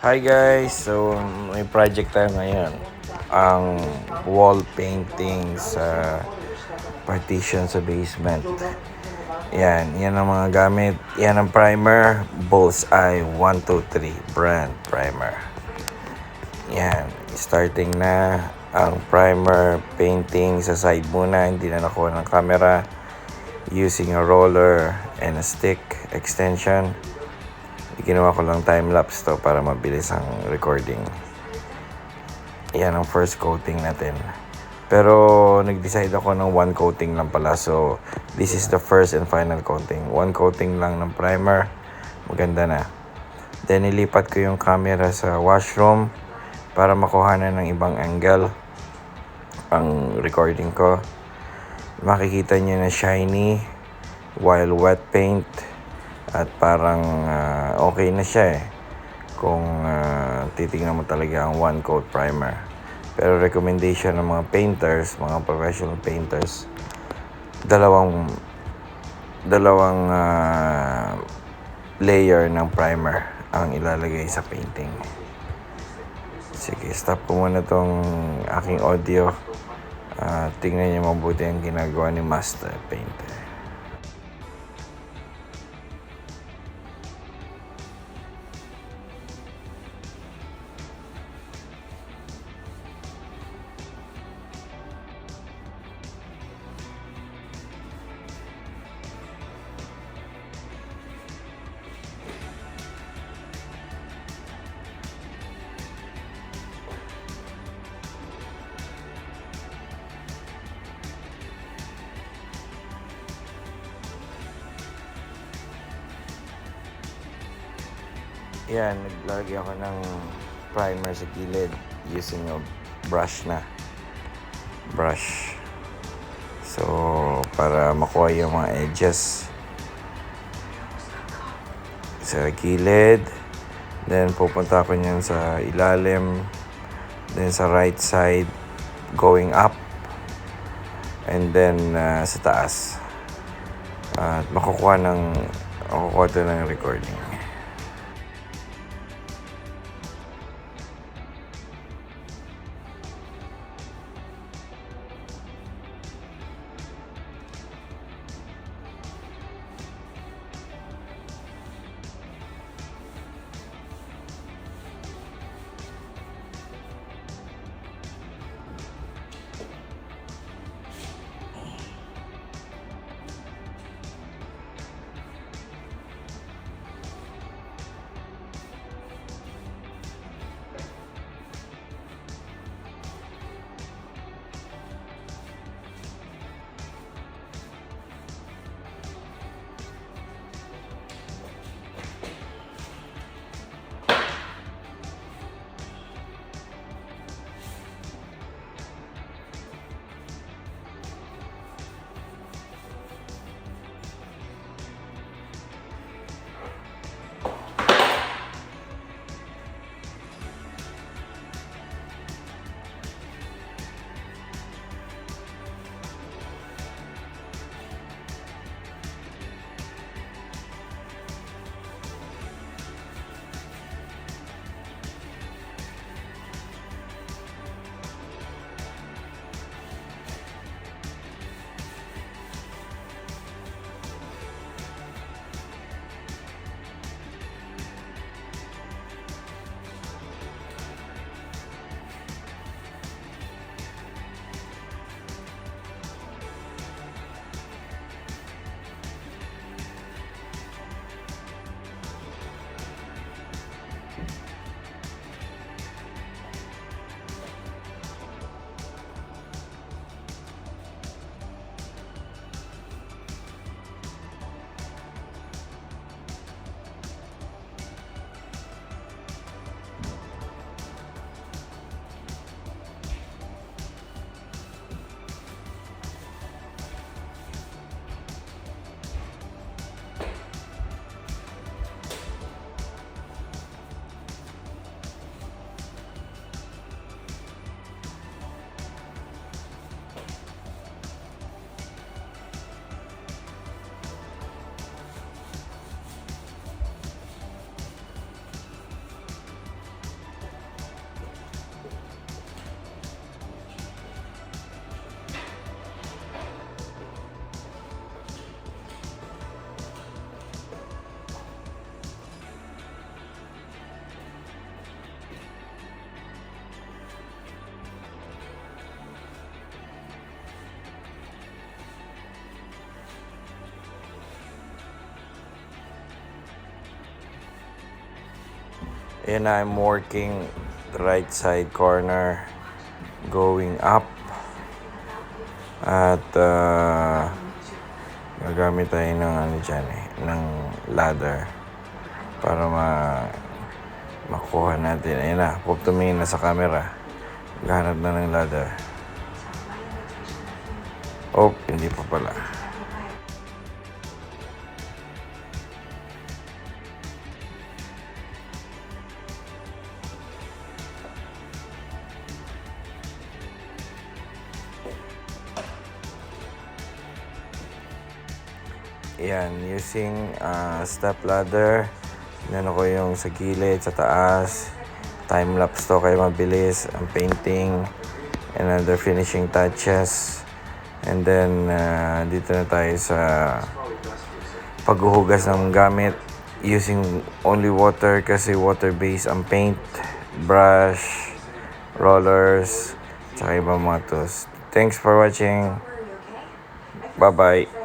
Hi guys! So, may project tayo ngayon. Ang wall painting sa partition sa basement. Yan ang mga gamit. Yan ang primer. Bullseye 123 brand primer. Yan, starting na ang primer painting sa side muna. Hindi na nakuha ng camera. Using a roller and a stick extension. Ginawa ko lang time-lapse to para mabilis ang recording. Yan ang first coating natin. Pero nag-decide ako ng one coating lang pala. So, this is the first and final coating. One coating lang ng primer. Maganda na. Then, nilipat ko yung camera sa washroom para makuhanan ng ibang angle ang recording ko. Makikita nyo na shiny while wet paint. At parang okay na siya kung titingnan mo talaga ang one coat primer. Pero recommendation ng mga painters, mga professional painters, dalawang layer ng primer ang ilalagay sa painting. Sige, stop ko muna tong aking audio. Tingnan niyo mabuti ang ginagawa ni Master Painter. Yan, naglagay ako ng primer sa gilid using a brush. So, para makuha yung mga edges sa gilid. Then, pupunta ako niyan sa ilalim. Then, sa right side, going up. And then, sa taas. At makukuha ito ng recording. And I'm working the right side corner going up. At gagamit tayo ng ano dyan ng ladder para makuha natin. Ayun na, huwag tumingin na sa camera. Maghanap na ng ladder. Oh, hindi pa pala. Yan, using step ladder. Ano ko yung sa gilid, sa taas. Time-lapse to kaya mabilis. Ang painting and other finishing touches. And then, dito na tayo sa paghuhugas ng gamit. Using only water kasi water-based ang paint, brush, rollers, tsaka ibang mga tools. Thanks for watching. Bye-bye.